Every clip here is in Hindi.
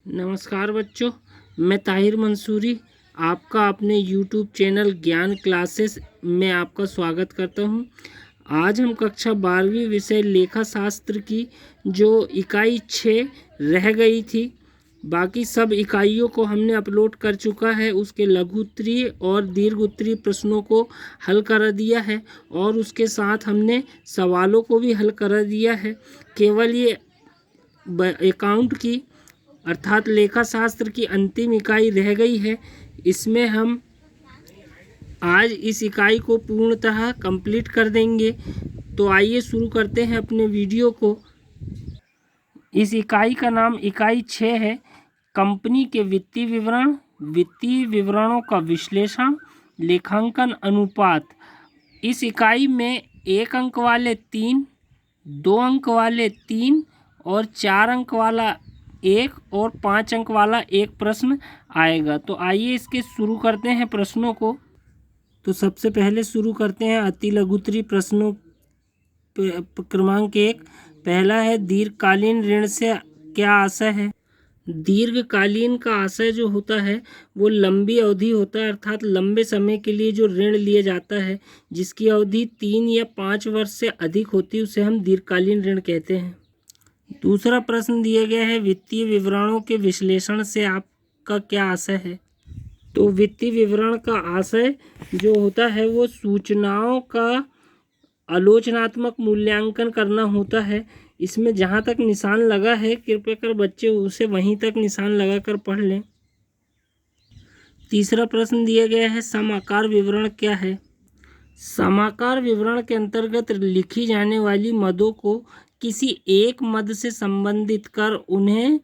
नमस्कार बच्चों, मैं ताहिर मंसूरी आपका अपने YouTube चैनल ज्ञान क्लासेस में आपका स्वागत करता हूं। आज हम कक्षा 12वीं विषय लेखा शास्त्र की जो इकाई 6 रह गई थी, बाकी सब इकाइयों को हमने अपलोड कर चुका है। उसके लघु उत्तरीय और दीर्घ उत्तरीय प्रश्नों को हल कर दिया है और उसके साथ हमने सवालों को भी हल कर दिया है। केवल ये अकाउंट की अर्थात लेखा शास्त्र की अंतिम इकाई रह गई है। इसमें हम आज इस इकाई को पूर्णतः कंप्लीट कर देंगे। तो आइए शुरू करते हैं अपने वीडियो को। इस इकाई का नाम इकाई 6 है, कंपनी के वित्तीय विवरण, वित्तीय विवरणों का विश्लेषण, लेखांकन अनुपात। इस इकाई में 1 अंक वाले 3, 2 अंक वाले 3 और 4 अंक वाला 1 और 5 अंक वाला 1 प्रश्न आएगा। तो आइए इसके शुरू करते हैं प्रश्नों को। तो सबसे पहले शुरू करते हैं अति लघुत्तरीय प्रश्नों क्रमांक 1। पहला है, दीर्घकालीन ऋण से क्या आशय है? दीर्घकालीन का आशय जो होता है वो लंबी अवधि होता है, अर्थात लंबे समय के लिए जो ऋण लिया जाता है जिसकी अवधि 3 या 5 वर्ष से अधिक होती है उसे हम दीर्घकालीन ऋण कहते हैं। दूसरा प्रश्न दिया गया है, वित्तीय विवरणों के विश्लेषण से आपका क्या आशय है? तो वित्तीय विवरण का आशय जो होता है वो सूचनाओं का आलोचनात्मक मूल्यांकन करना होता है। इसमें जहाँ तक निशान लगा है कृपया कर बच्चे उसे वहीं तक निशान लगाकर पढ़ लें। तीसरा प्रश्न दिया गया है, समाकार विवरण क्या है? समाकार विवरण के अंतर्गत लिखी जाने वाली मदों को किसी एक मद से संबंधित कर उन्हें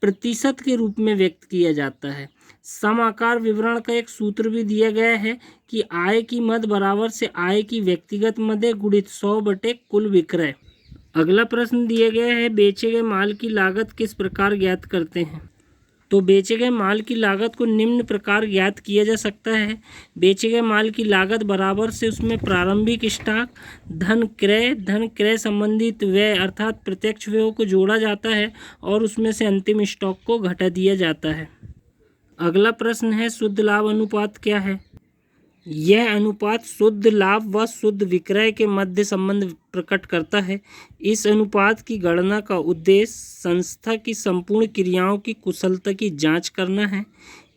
प्रतिशत के रूप में व्यक्त किया जाता है। समाकार विवरण का एक सूत्र भी दिया गया है कि आय की मद बराबर से आय की व्यक्तिगत मदें गुणित 100 बटे कुल विक्रय। अगला प्रश्न दिया गया है, बेचे गए माल की लागत किस प्रकार ज्ञात करते हैं? तो बेचे गए माल की लागत को निम्न प्रकार ज्ञात किया जा सकता है। बेचे गए माल की लागत बराबर से उसमें प्रारंभिक स्टॉक धन क्रय संबंधित व्यय अर्थात प्रत्यक्ष व्ययों को जोड़ा जाता है और उसमें से अंतिम स्टॉक को घटा दिया जाता है। अगला प्रश्न है, शुद्ध लाभ अनुपात क्या है? यह अनुपात शुद्ध लाभ व शुद्ध विक्रय के मध्य संबंध प्रकट करता है। इस अनुपात की गणना का उद्देश्य संस्था की संपूर्ण क्रियाओं की कुशलता की जांच करना है।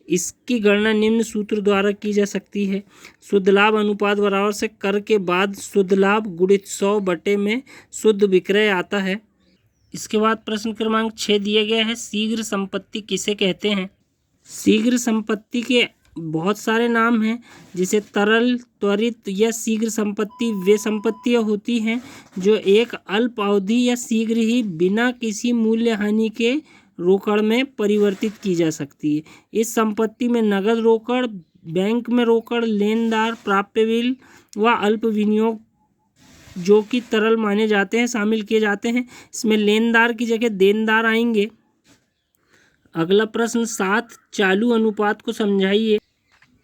इसकी गणना निम्न सूत्र द्वारा की जा सकती है। शुद्ध लाभ अनुपात बराबर से कर के बाद शुद्ध लाभ गुणित 100 बटे में शुद्ध विक्रय आता है। इसके बाद प्रश्न क्रमांक 6 दिया गया है, शीघ्र संपत्ति किसे कहते हैं? शीघ्र संपत्ति के बहुत सारे नाम हैं, जैसे तरल, त्वरित या शीघ्र संपत्ति वे संपत्तियां होती हैं जो एक अल्प अवधि या शीघ्र ही बिना किसी मूल्य हानि के रोकड़ में परिवर्तित की जा सकती है। इस संपत्ति में नगद रोकड़, बैंक में रोकड़, लेनदार, प्राप्य बिल व अल्प विनियोग जो कि तरल माने जाते हैं शामिल किए जाते हैं। इसमें लेनदार की जगह देनदार आएंगे। अगला प्रश्न 7, चालू अनुपात को समझाइए।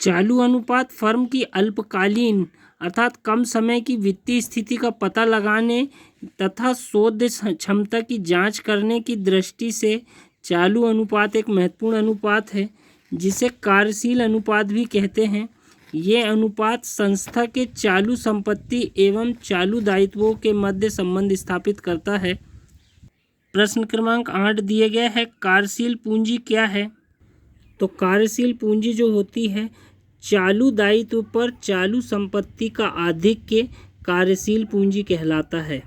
चालू अनुपात फर्म की अल्पकालीन अर्थात कम समय की वित्तीय स्थिति का पता लगाने तथा शोध क्षमता की जांच करने की दृष्टि से चालू अनुपात एक महत्वपूर्ण अनुपात है, जिसे कार्यशील अनुपात भी कहते हैं। ये अनुपात संस्था के चालू संपत्ति एवं चालू दायित्वों के मध्य संबंध स्थापित करता है। प्रश्न क्रमांक 8 दिया गया है, कार्यशील पूंजी क्या है? तो कार्यशील पूंजी जो होती है चालू दायित्व पर चालू संपत्ति का आधिक्य कार्यशील पूंजी कहलाता है।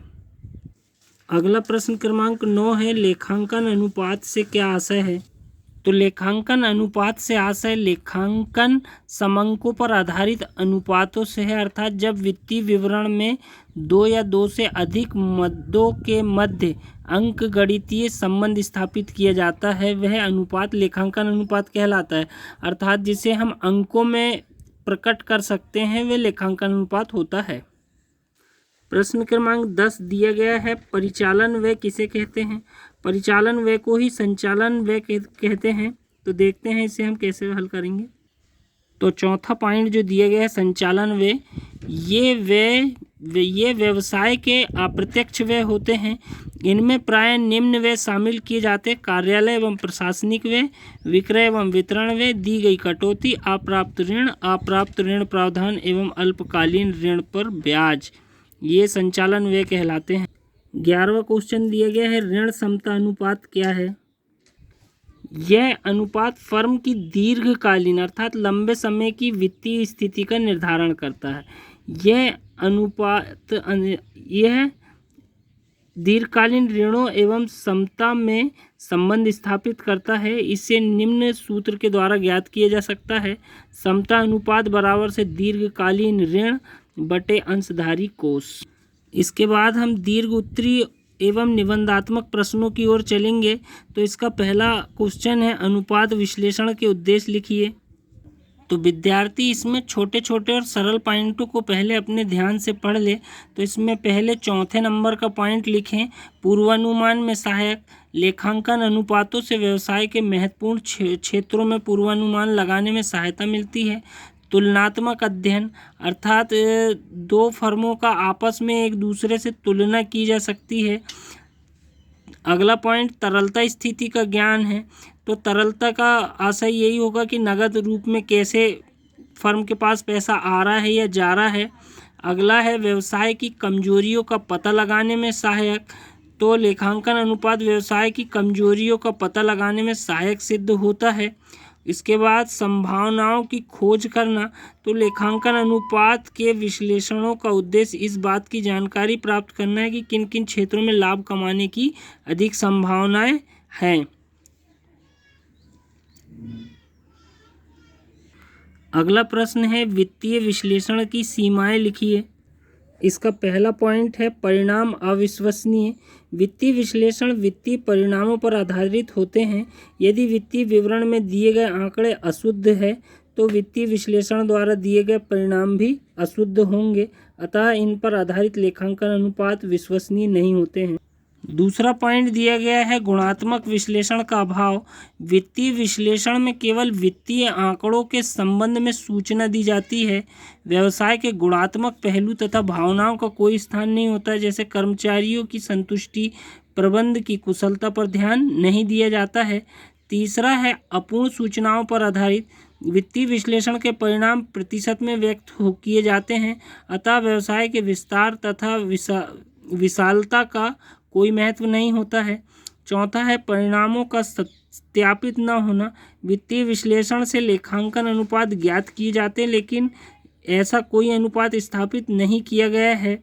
अगला प्रश्न क्रमांक 9 है, लेखांकन अनुपात से क्या आशय है? तो लेखांकन अनुपात से आशय लेखांकन समंकों पर आधारित अनुपातों से है, अर्थात जब वित्तीय विवरण में 2 या 2 से अधिक मदों के मध्य अंकगणितीय संबंध स्थापित किया जाता है वह अनुपात लेखांकन अनुपात कहलाता है, अर्थात जिसे हम अंकों में प्रकट कर सकते हैं वह लेखांकन अनुपात होता है। प्रश्न क्रमांक 10 दिया गया है, परिचालन व्यय किसे कहते हैं? परिचालन व्यय को ही संचालन व्यय कहते हैं। तो देखते हैं इसे हम कैसे हल करेंगे। तो चौथा पॉइंट जो दिया गया है संचालन व्यय, ये व्यय ये व्यवसाय के अप्रत्यक्ष व्यय होते हैं। इनमें प्राय निम्न व्यय शामिल किए जाते हैं: कार्यालय एवं प्रशासनिक व्यय, विक्रय एवं वितरण व्यय, दी गई कटौती, अप्राप्त ऋण प्रावधान एवं अल्पकालीन ऋण पर ब्याज, ये संचालन व्यय कहलाते हैं। 11वां क्वेश्चन दिया गया है, ऋण समता अनुपात क्या है? यह अनुपात फर्म की दीर्घकालीन अर्थात लंबे समय की वित्तीय स्थिति का निर्धारण करता है। यह दीर्घकालीन ऋणों एवं समता में संबंध स्थापित करता है। इसे निम्न सूत्र के द्वारा ज्ञात किया जा सकता है: समता अनुपात बराबर से दीर्घकालीन ऋण बटे अंशधारी कोष। इसके बाद हम दीर्घ उत्तरीय एवं निबंधात्मक प्रश्नों की ओर चलेंगे। तो इसका पहला क्वेश्चन है, अनुपात विश्लेषण के उद्देश्य लिखिए। तो विद्यार्थी इसमें छोटे छोटे और सरल पॉइंटों को पहले अपने ध्यान से पढ़ ले। तो इसमें पहले चौथे नंबर का पॉइंट लिखें, पूर्वानुमान में सहायक। लेखांकन अनुपातों से व्यवसाय के महत्वपूर्ण क्षेत्रों में पूर्वानुमान लगाने में सहायता मिलती है। तुलनात्मक अध्ययन अर्थात दो फर्मों का आपस में एक दूसरे से तुलना की जा सकती है। अगला पॉइंट तरलता स्थिति का ज्ञान है। तो तरलता का आशय यही होगा कि नगद रूप में कैसे फर्म के पास पैसा आ रहा है या जा रहा है। अगला है व्यवसाय की कमजोरियों का पता लगाने में सहायक। तो लेखांकन अनुपात व्यवसाय की कमजोरियों का पता लगाने में सहायक सिद्ध होता है। इसके बाद संभावनाओं की खोज करना। तो लेखांकन अनुपात के विश्लेषणों का उद्देश्य इस बात की जानकारी प्राप्त करना है कि किन किन क्षेत्रों में लाभ कमाने की अधिक संभावनाएं हैं। अगला प्रश्न है, वित्तीय विश्लेषण की सीमाएं लिखिए। इसका पहला पॉइंट है, परिणाम अविश्वसनीय। वित्तीय विश्लेषण वित्तीय परिणामों पर आधारित होते हैं। यदि वित्तीय विवरण में दिए गए आंकड़े अशुद्ध है तो वित्तीय विश्लेषण द्वारा दिए गए परिणाम भी अशुद्ध होंगे, अतः इन पर आधारित लेखांकन अनुपात विश्वसनीय नहीं होते हैं। दूसरा पॉइंट दिया गया है, गुणात्मक विश्लेषण का अभाव। वित्तीय विश्लेषण में केवल वित्तीय आंकड़ों के संबंध में सूचना दी जाती है। व्यवसाय के गुणात्मक पहलू तथा भावनाओं का कोई स्थान नहीं होता, जैसे कर्मचारियों की संतुष्टि, प्रबंधन की कुशलता पर ध्यान नहीं दिया जाता है। तीसरा है, अपूर्ण सूचनाओं पर आधारित। वित्तीय विश्लेषण के परिणाम प्रतिशत में व्यक्त किए जाते हैं, अतः व्यवसाय के विस्तार तथा विशालता का कोई महत्व नहीं होता है। चौथा है, परिणामों का सत्यापित न होना। वित्तीय विश्लेषण से लेखांकन अनुपात ज्ञात किए जाते हैं, लेकिन ऐसा कोई अनुपात स्थापित नहीं किया गया है।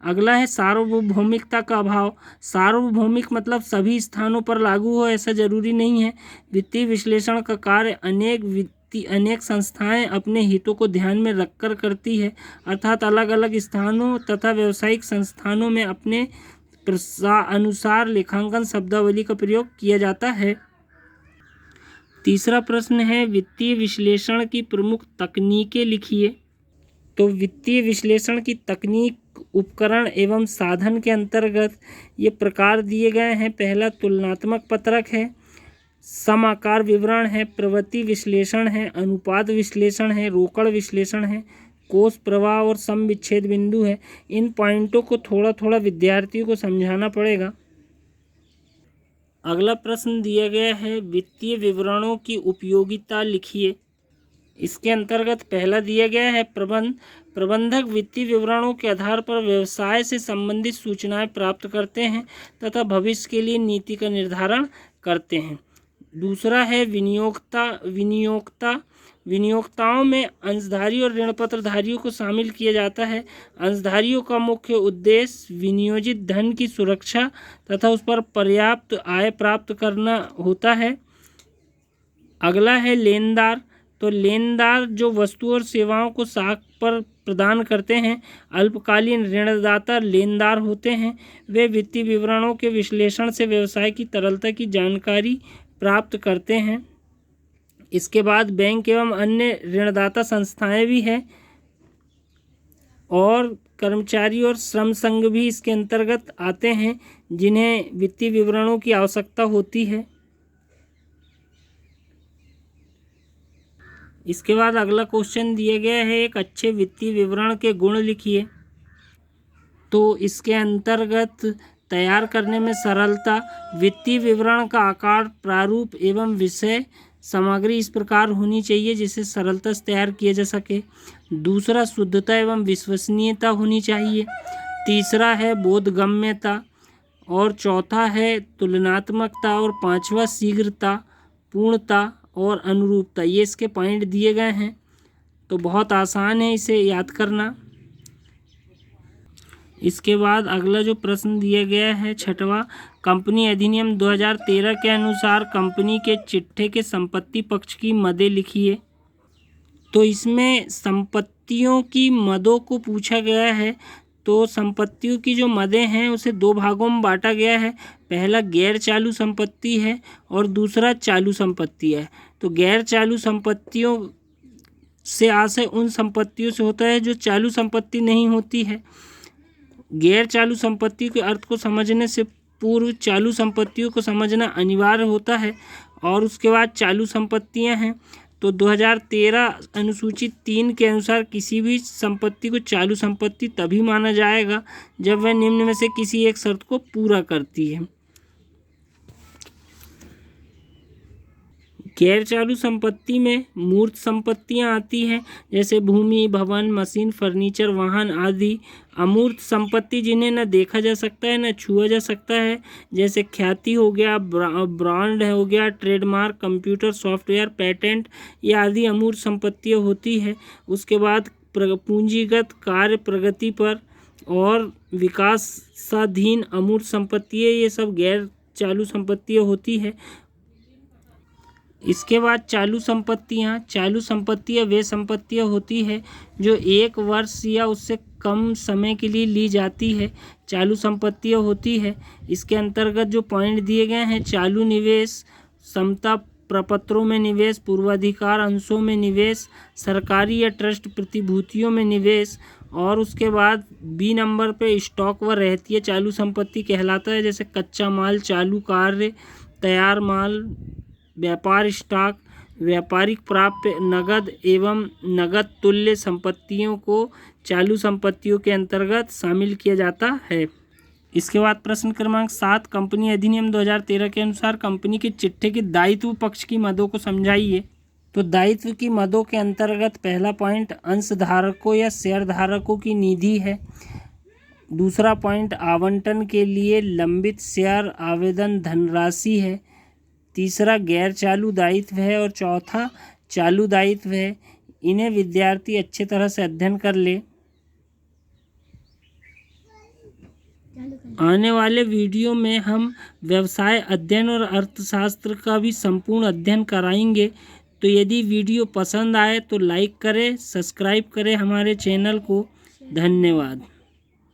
अगला है, सार्वभौमिकता का अभाव। सार्वभौमिक मतलब सभी स्थानों पर लागू हो, ऐसा जरूरी नहीं है। वित्तीय विश्लेषण का कार्य अनेक संस्थाएं अपने हितों को ध्यान में रखकर करती है, अर्थात अलग अलग स्थानों तथा व्यावसायिक संस्थानों में अपने अनुसार लेखांकन शब्दावली का प्रयोग किया जाता है। तीसरा प्रश्न है, वित्तीय विश्लेषण की प्रमुख तकनीकें लिखिए। तो वित्तीय विश्लेषण की तकनीक, उपकरण एवं साधन के अंतर्गत ये प्रकार दिए गए हैं। पहला तुलनात्मक पत्रक है, समाकार विवरण है, प्रवृत्ति विश्लेषण है, अनुपात विश्लेषण है, रोकड़ विश्लेषण है, कोष प्रवाह और सम विच्छेद बिंदु है। इन पॉइंटों को थोड़ा थोड़ा विद्यार्थियों को समझाना पड़ेगा। अगला प्रश्न दिया गया है, वित्तीय विवरणों की उपयोगिता लिखिए। इसके अंतर्गत पहला दिया गया है, प्रबंधक वित्तीय विवरणों के आधार पर व्यवसाय से संबंधित सूचनाएं प्राप्त करते हैं तथा भविष्य के लिए नीति का निर्धारण करते हैं। दूसरा है, विनियोक्ताओं में अंशधारी और ऋणपत्रधारियों को शामिल किया जाता है। अंशधारियों का मुख्य उद्देश्य विनियोजित धन की सुरक्षा तथा उस पर पर्याप्त आय प्राप्त करना होता है। अगला है, लेनदार। तो लेनदार जो वस्तु और सेवाओं को साख पर प्रदान करते हैं। अल्पकालीन ऋणदाता लेनदार होते हैं। वे वित्तीय विवरणों के विश्लेषण से व्यवसाय की तरलता की जानकारी प्राप्त करते हैं। इसके बाद बैंक एवं अन्य ऋणदाता संस्थाएं भी हैं और कर्मचारी और श्रम संघ भी इसके अंतर्गत आते हैं, जिन्हें वित्तीय विवरणों की आवश्यकता होती है। इसके बाद अगला क्वेश्चन दिया गया है, एक अच्छे वित्तीय विवरण के गुण लिखिए। तो इसके अंतर्गत तैयार करने में सरलता, वित्तीय विवरण का आकार, प्रारूप एवं विषय सामग्री इस प्रकार होनी चाहिए जिसे सरलता से तैयार किया जा सके। दूसरा, शुद्धता एवं विश्वसनीयता होनी चाहिए। तीसरा है बोधगम्यता, और चौथा है तुलनात्मकता, और पांचवा शीघ्रता, पूर्णता और अनुरूपता। ये इसके पॉइंट दिए गए हैं, तो बहुत आसान है इसे याद करना। इसके बाद अगला जो प्रश्न दिया गया है छठवां, कंपनी अधिनियम 2013 के अनुसार कंपनी के चिट्ठे के संपत्ति पक्ष की मदें लिखिए। तो इसमें संपत्तियों की मदों को पूछा गया है। तो संपत्तियों की जो मदें हैं उसे दो भागों में बांटा गया है। पहला गैर चालू संपत्ति है और दूसरा चालू संपत्ति है। तो गैर चालू संपत्तियों से आशय उन संपत्तियों से होता है जो चालू संपत्ति नहीं होती है। गैर चालू संपत्ति के अर्थ को समझने से पूर्व चालू संपत्तियों को समझना अनिवार्य होता है। और उसके बाद चालू संपत्तियां हैं। तो 2013 अनुसूचित 3 के अनुसार किसी भी संपत्ति को चालू संपत्ति तभी माना जाएगा जब वह निम्न में से किसी एक शर्त को पूरा करती है। गैर चालू संपत्ति में मूर्त संपत्तियां आती हैं, जैसे भूमि, भवन, मशीन, फर्नीचर, वाहन आदि। अमूर्त संपत्ति जिन्हें न देखा जा सकता है न छुआ जा सकता है, जैसे ख्याति हो गया, ब्रांड हो गया, ट्रेडमार्क, कंप्यूटर सॉफ्टवेयर, पेटेंट, ये आदि अमूर्त संपत्तियां होती है। उसके बाद पूंजीगत कार्य प्रगति पर और विकासाधीन अमूर्त संपत्तियां, ये सब गैर चालू संपत्तियां होती है। इसके बाद चालू संपत्तियां वे संपत्तियां होती है जो 1 वर्ष या उससे कम समय के लिए ली जाती है, चालू संपत्तियां होती है। इसके अंतर्गत जो पॉइंट दिए गए हैं, चालू निवेश, समता प्रपत्रों में निवेश, पूर्वाधिकार अंशों में निवेश, सरकारी या ट्रस्ट प्रतिभूतियों में निवेश। और उसके बाद बी नंबर पे स्टॉक व रहतिया चालू संपत्ति कहलाता है, जैसे कच्चा माल, चालू कार्य, तैयार माल, व्यापार स्टॉक, व्यापारिक प्राप्य, नगद एवं नगद तुल्य संपत्तियों को चालू संपत्तियों के अंतर्गत शामिल किया जाता है। इसके बाद प्रश्न क्रमांक 7, कंपनी अधिनियम 2013 के अनुसार कंपनी के चिट्ठे के दायित्व पक्ष की मदों को समझाइए। तो दायित्व की मदों के अंतर्गत पहला पॉइंट अंशधारकों या शेयरधारकों की निधि है। दूसरा पॉइंट आवंटन के लिए लंबित शेयर आवेदन धनराशि है। तीसरा गैर चालू दायित्व है और चौथा चालू दायित्व है। इन्हें विद्यार्थी अच्छे तरह से अध्ययन कर ले। आने वाले वीडियो में हम व्यवसाय अध्ययन और अर्थशास्त्र का भी संपूर्ण अध्ययन कराएंगे। तो यदि वीडियो पसंद आए तो लाइक करें, सब्सक्राइब करें हमारे चैनल को। धन्यवाद।